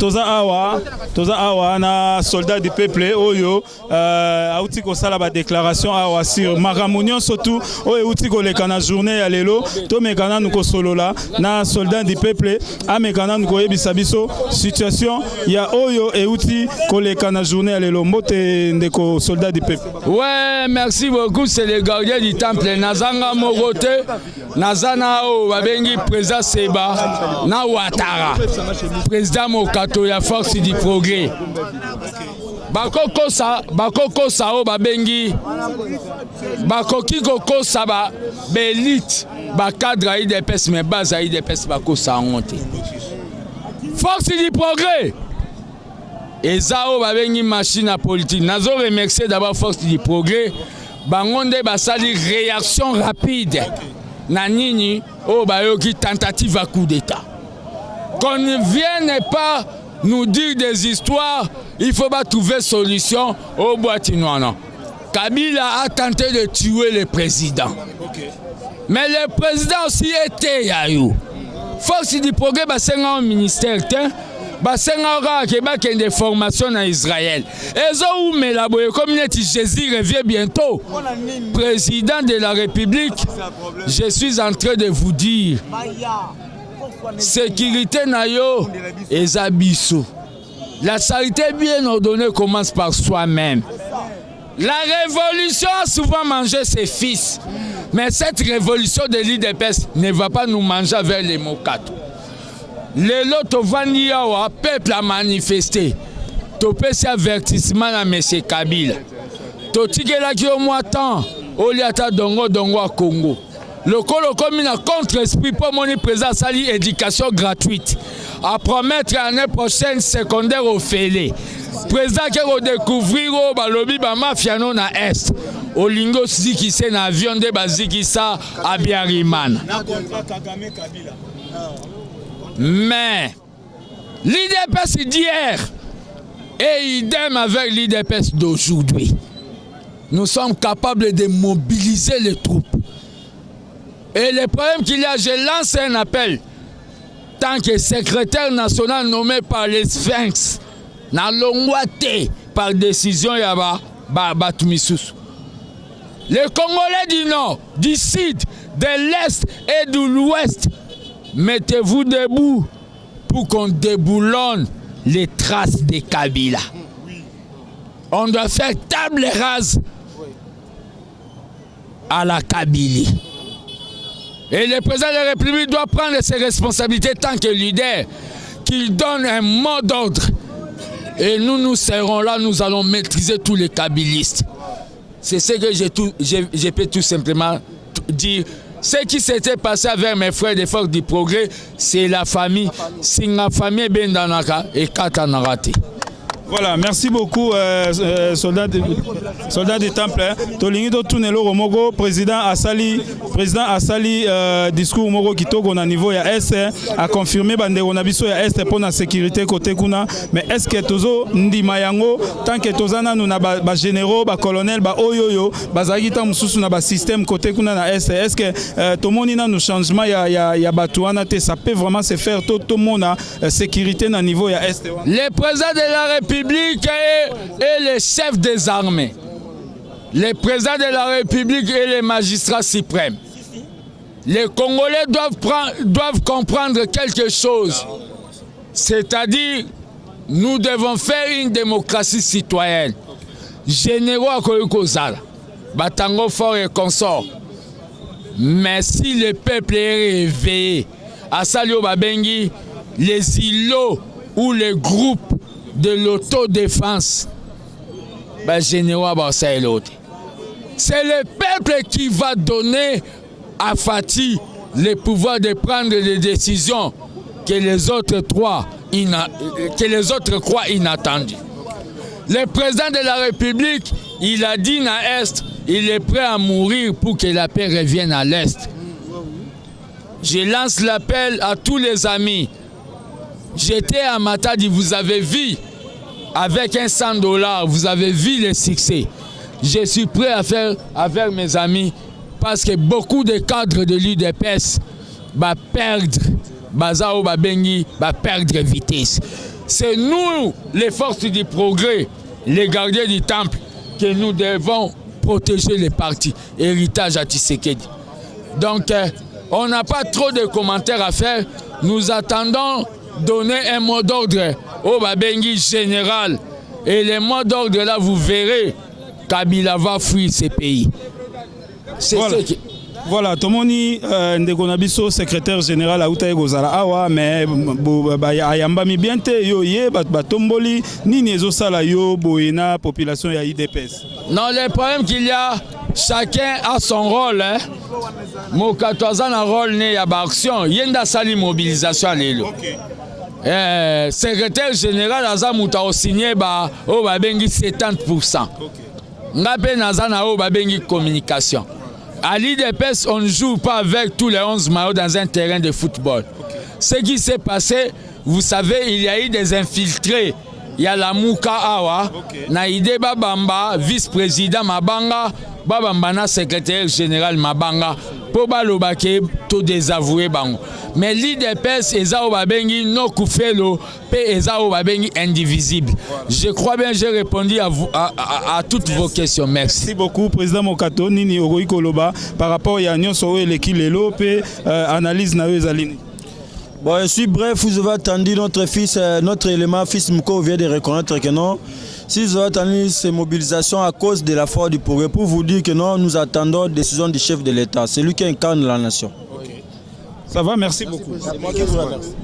toza awa na soldat du peuple oyo auti ko sala ba déclaration awa sur maramunion surtout oyo auti ko lekana journée ya lelo to mekana nuko solola na soldat du peuple amekana nuko yebisa biso situation ya oyo euti ko lekana journée ya lelo mbote ndeko soldat du peuple. Ouais, merci beaucoup, c'est le gardien du temple Nazanga Mogote Nazana o babengi président Seba na Ouattara président Mokato ya force du progrès bakoko sao babengi bakoki koko saba belite bakadra IDPS mais base IDPS bako sa honte force du progrès ezao babengi machine à politique nazo remercier d'abord force du progrès bangonde basali réaction rapide na nini o bayoki tentative à coup d'état qu'on ne vienne pas nous dire des histoires, il faut pas trouver solution au Boitinoana. Kabila a tenté de tuer le président. Mais le président aussi était Yayou. Force du progrès, c'est un ministère, c'est un des formations en Israël. Et ça, mais la communauté Jésus revient bientôt. Président de la République, je suis en train de vous dire. Sécurité nayo et abisso. La charité bien ordonnée commence par soi-même. La révolution a souvent mangé ses fils. Mais cette révolution de l'IDPS ne va pas nous manger vers les mokato. Le lot Vaniawa, peuple a manifesté. Topé ce avertissement à M. Kabila. Totikela ki au moins temps, Oliata Dongo à Congo. Le colo commune contre-esprit pour mon président sali éducation gratuite. À promettre l'année prochaine secondaire au Félé. Président qui va découvrir au balobi ba mafia non à est. Au lingo si qui c'est na avion de baziki ça à Biariman. Mais l'IDPS d'hier et idem avec l'IDPS d'aujourd'hui. Nous sommes capables de mobiliser les troupes. Et le problème qu'il y a, je lance un appel. Tant que secrétaire national nommé par les Sphinx, n'a l'ongouaté par décision yaba Batumissous. Les Congolais du Nord, du Sud, de l'Est et de l'Ouest, mettez-vous debout pour qu'on déboulonne les traces de Kabila. On doit faire table rase à la Kabylie. Et le président de la République doit prendre ses responsabilités tant que leader, qu'il donne un mot d'ordre. Et nous serons là, nous allons maîtriser tous les kabylistes. C'est ce que je peux tout simplement dire. Ce qui s'était passé avec mes frères des forces du progrès, c'est la famille. C'est la famille Bendanaka et Katanarati. Voilà, merci beaucoup, soldat du temple. Tolingi to tunelo romogo, président Asali discours mogo kitoko na niveau ya est a confirmé bande ronabiso ya est pour la sécurité côté kuna. Mais est-ce que tozo ndima yango tant que tozana nous na ba généraux, ba colonel, ba oyoyo, ba zagita mususu na ba système côté kuna na est. Est-ce que tomoni na nous changement ya batuana te ça peut vraiment se faire tout monde sécurité na niveau ya est. Le président de la République et les chefs des armées, les présidents de la République et les magistrats suprêmes. Les Congolais doivent comprendre quelque chose. C'est-à-dire, nous devons faire une démocratie citoyenne. Généraux à Koyokozala, Batango fort et consort. Mais si le peuple est réveillé, à Salio Babengi, les îlots ou les groupes de l'autodéfense, c'est le peuple qui va donner à Fati le pouvoir de prendre des décisions que les autres croient inattendues. Le président de la République, il a dit à l'Est, il est prêt à mourir pour que la paix revienne à l'Est. Je lance l'appel à tous les amis. J'étais à Matadi, vous avez vu, avec un $100, vous avez vu le succès. Je suis prêt à faire avec mes amis parce que beaucoup de cadres de l'UDPS vont perdre, perdre vitesse. c'est nous, les forces du progrès, les gardiens du temple, que nous devons protéger les partis, héritage à Tshisekedi. Donc, on n'a pas trop de commentaires à faire. Nous attendons donner un mot d'ordre au Babengi général. Et le mot d'ordre là, vous verrez, Kabila va fuir ces pays. C'est voilà. ce qui... Voilà, Tomoni Ndekonabiso, secrétaire général à Outaï Gozala Awa, mais ayamba mi bien te yo ye batomboli ni nezo sala yo boina population ya IDPS. Non, le problème qu'il y a, chacun a son rôle. Hein. Mokatoazan a rôle né ya ba action, yenda sali mobilisation lelo. Secrétaire général azamuta o signé ba o ba bengi 70%. Ngape nazana o ba bengi communication. À l'IDPS, on ne joue pas avec tous les 11 maillots dans un terrain de football. Ce qui s'est passé, vous savez, il y a eu des infiltrés. Il y a la Mouka Awa, Naïde Babamba, vice-président Mabanga, Babambana, secrétaire général Mabanga, pour Balobake, tout désavoué Bango. Mais l'IDPS, Ezao Babengi, no Koufelo, et Ezao Babengi, indivisible. Je crois bien, j'ai répondu à toutes vos questions. Merci. Merci beaucoup, Président Mokato, Nini Oroï Koloba, par rapport à Yannion Sowe, l'équipe Lelo, et analyse Nawe Zalini. Bon, je suis bref, vous avez attendu notre fils, notre élément, fils Mouko vient de reconnaître que non. Si vous avez attendu ces mobilisations à cause de la force du progrès, pour vous dire que non, nous attendons la décision du chef de l'État. C'est lui qui incarne la nation. Ça va, merci beaucoup. C'est moi qui vous remercie.